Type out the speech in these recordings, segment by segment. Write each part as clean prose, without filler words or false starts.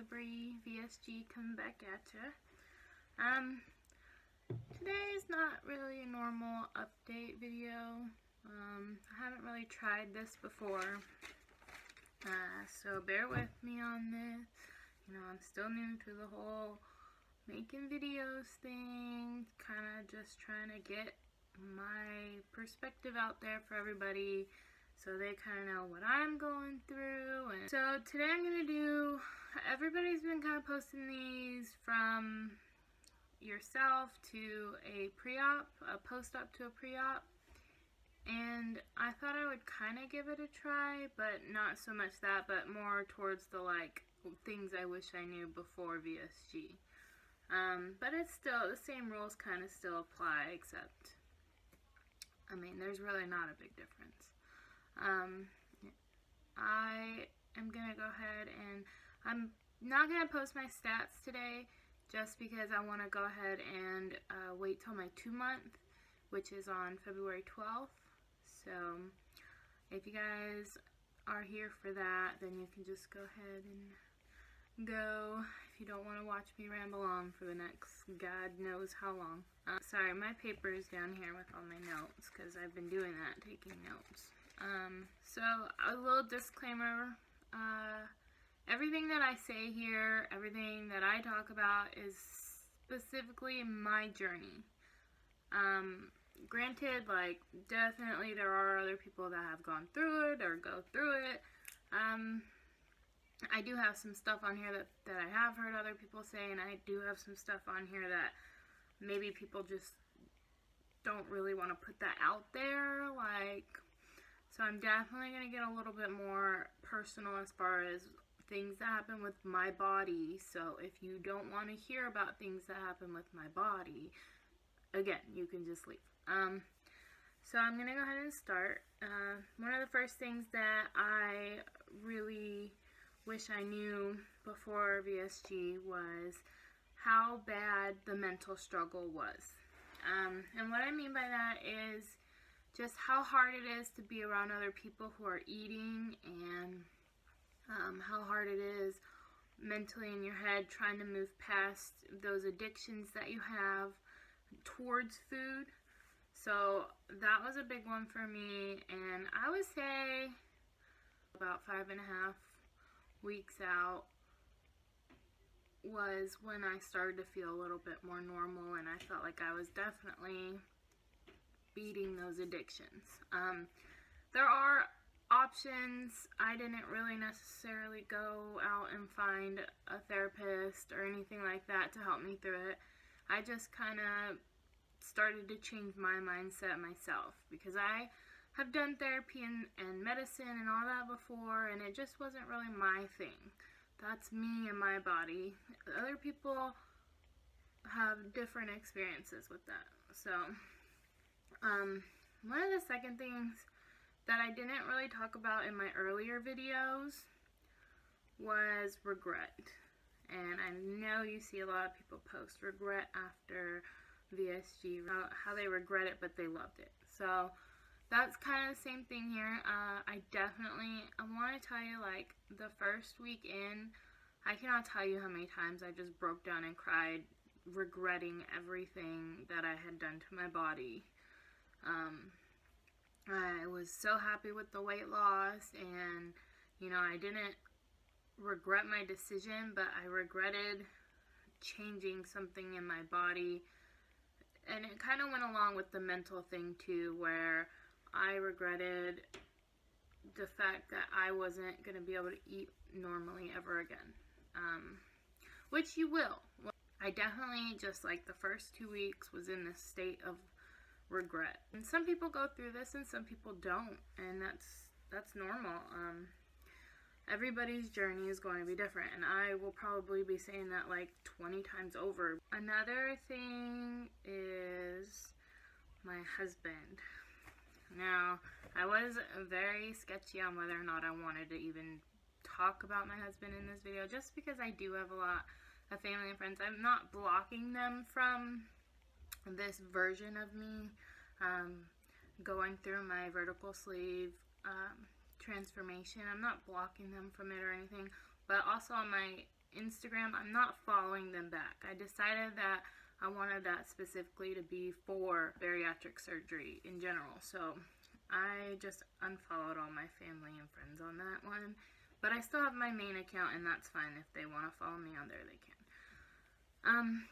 debris, VSG, coming back at ya. Today is not really a normal update video. I haven't really tried this before, so bear with me on this. You know, I'm still new to the whole making videos thing, kind of just trying to get my perspective out there for everybody so they kind of know what I'm going through. And so today I'm going to do, everybody's been kind of posting these from yourself to a pre-op, a post-op to a pre-op, and I thought I would kind of give it a try, but not so much that, but more towards the like things I wish I knew before VSG. But it's still, the same rules kind of still apply, except, I mean, there's really not a big difference. I am going to go ahead and, I'm not going to post my stats today, just because I want to go ahead and wait till my 2-month, which is on February 12th. So, if you guys are here for that, then you can just go ahead and go if you don't want to watch me ramble on for the next God knows how long. Sorry, my paper is down here with all my notes because I've been doing that, taking notes. So a little disclaimer, everything that I say here, everything that I talk about is specifically my journey. Granted, like, definitely there are other people that have gone through it or go through it. I do have some stuff on here that I have heard other people say, and I do have some stuff on here that maybe people just don't really want to put that out there, like, so I'm definitely going to get a little bit more personal as far as things that happen with my body. So if you don't want to hear about things that happen with my body, again, you can just leave. So I'm going to go ahead and start. One of the first things that I really wish I knew before VSG was how bad the mental struggle was. And what I mean by that is just how hard it is to be around other people who are eating, and how hard it is mentally in your head trying to move past those addictions that you have towards food. So that was a big one for me, and I would say about 5.5 weeks out was when I started to feel a little bit more normal, and I felt like I was definitely beating those addictions. There are options. I didn't really necessarily go out and find a therapist or anything like that to help me through it. I just kind of started to change my mindset myself, because I have done therapy and medicine and all that before, and it just wasn't really my thing. That's me and my body. Other people have different experiences with that. So, one of the second things that I didn't really talk about in my earlier videos was regret. And I know you see a lot of people post regret after VSG, how they regret it, but they loved it. So that's kind of the same thing here. I want to tell you, like, the first week in, I cannot tell you how many times I just broke down and cried, regretting everything that I had done to my body. I was so happy with the weight loss, and, you know, I didn't regret my decision, but I regretted changing something in my body. And it kind of went along with the mental thing too, where I regretted the fact that I wasn't going to be able to eat normally ever again. Which you will. I definitely, just like the first 2 weeks, was in this state of regret. And some people go through this and some people don't, and that's normal. Everybody's journey is going to be different, and I will probably be saying that like 20 times over. Another thing is my husband. Now, I was very sketchy on whether or not I wanted to even talk about my husband in this video, just because I do have a lot of family and friends. I'm not blocking them from this version of me, going through my vertical sleeve transformation. I'm not blocking them from it or anything, but also on my Instagram, I'm not following them back. I decided that I wanted that specifically to be for bariatric surgery in general. So I just unfollowed all my family and friends on that one. But I still have my main account, and that's fine. If they want to follow me on there, they can.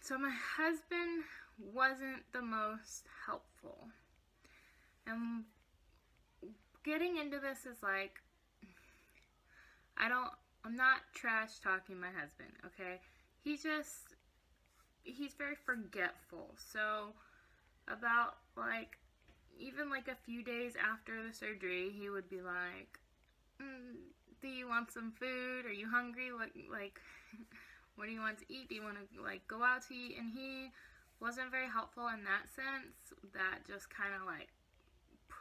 So my husband wasn't the most helpful. And getting into this is like, I'm not trash talking my husband, okay? He's very forgetful. So about even a few days after the surgery, he would be like, do you want some food? Are you hungry? Like what do you want to eat? Do you want to go out to eat? And he wasn't very helpful in that sense. That just kind of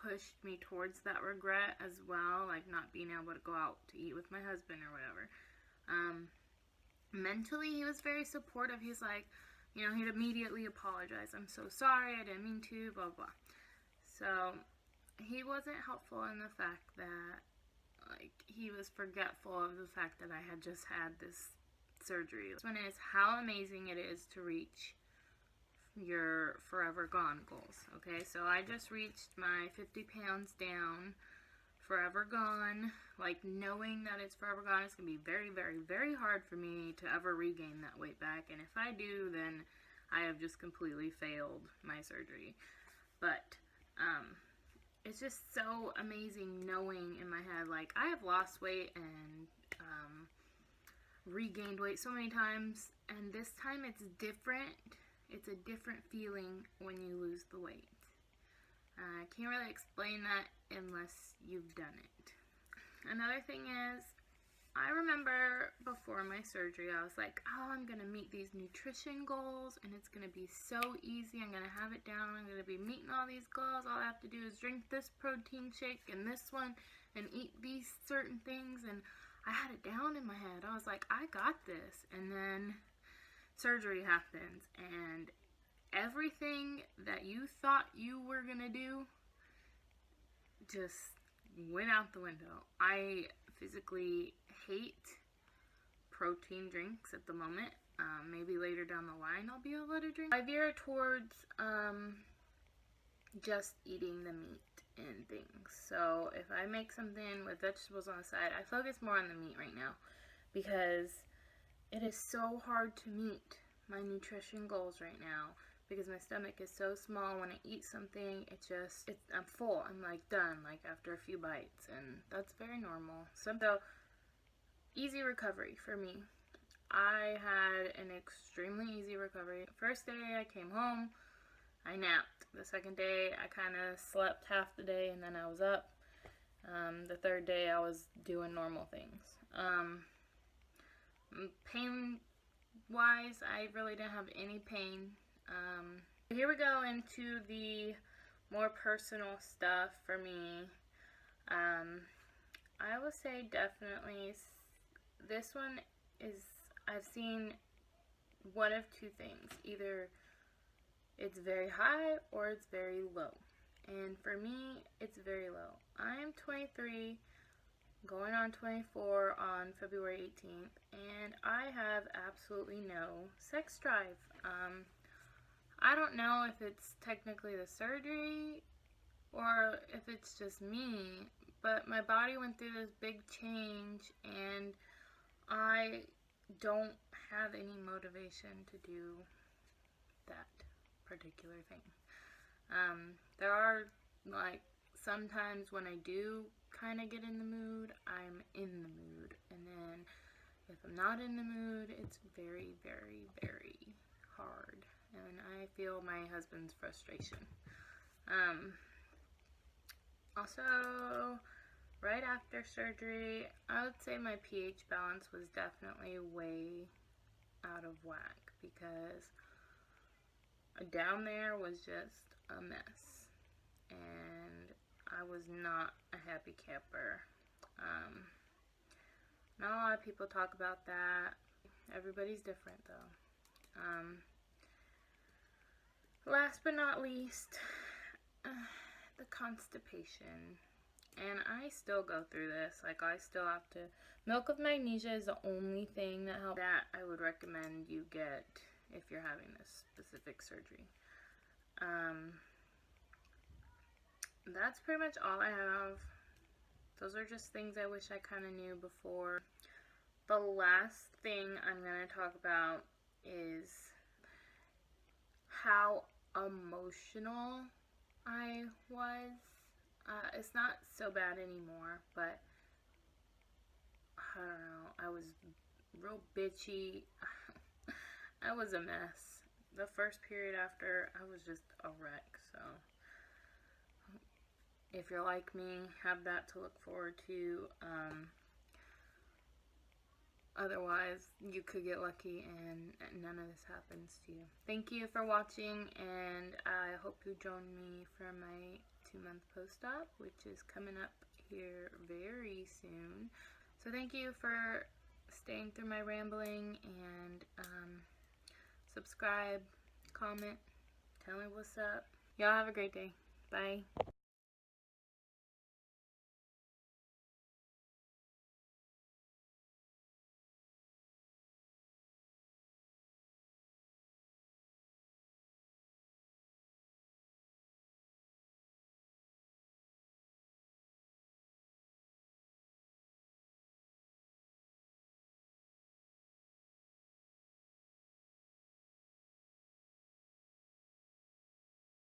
pushed me towards that regret as well, not being able to go out to eat with my husband or whatever. Mentally, he was very supportive. He's he'd immediately apologize. I'm so sorry, I didn't mean to, blah, blah. So he wasn't helpful in the fact that he was forgetful of the fact that I had just had this surgery. This one is how amazing it is to reach your forever gone goals. Okay, so I just reached my 50 pounds down, forever gone. Knowing that it's forever gone, it's gonna be very, very, very hard for me to ever regain that weight back. And if I do, then I have just completely failed my surgery. But it's just so amazing knowing in my head, I have lost weight and regained weight so many times, and this time it's different. It's a different feeling when you lose the weight. I can't really explain that unless you've done it. Another thing is, I remember before my surgery, I was like, oh, I'm going to meet these nutrition goals, and it's going to be so easy. I'm going to have it down. I'm going to be meeting all these goals. All I have to do is drink this protein shake and this one and eat these certain things. And I had it down in my head. I was like, I got this. And then surgery happens, and everything that you thought you were going to do just went out the window. I physically hate protein drinks at the moment. Maybe later down the line I'll be able to drink. I veer towards just eating the meat and things. So if I make something with vegetables on the side, I focus more on the meat right now because it is so hard to meet my nutrition goals right now because my stomach is so small. When I eat something, I'm full. I'm done after a few bites, and that's very normal. So easy recovery for me. I had an extremely easy recovery. First day I came home, I napped. The second day I kind of slept half the day and then I was up. The third day I was doing normal things. Pain wise, I really didn't have any pain. Here we go into the more personal stuff for me. I will say definitely this one is, I've seen one of two things. Either it's very high or it's very low. And for me, it's very low. I am 23, going on 24 on February 18th, and I have absolutely no sex drive. I don't know if it's technically the surgery or if it's just me, but my body went through this big change and I don't have any motivation to do that particular thing. There are sometimes when I do kind of get in the mood, I'm in the mood, and then if I'm not in the mood, it's very, very, very hard, and I feel my husband's frustration. Also, right after surgery, I would say my pH balance was definitely way out of whack because down there was just a mess, and I was not a happy camper. Not a lot of people talk about that. Everybody's different though. Last but not least, the constipation. and I still go through this. Like, I still have to, milk of magnesia is the only thing that helps. That I would recommend you get if you're having this specific surgery. That's pretty much all I have. Those are just things I wish I kind of knew before. The last thing I'm going to talk about is how emotional I was. It's not so bad anymore, but I don't know. I was real bitchy. I was a mess. The first period after, I was just a wreck. So if you're like me, have that to look forward to. Otherwise, you could get lucky and none of this happens to you. Thank you for watching, and I hope you join me for my 2-month post-op, which is coming up here very soon. So thank you for staying through my rambling, and subscribe, comment, tell me what's up. Y'all have a great day. Bye.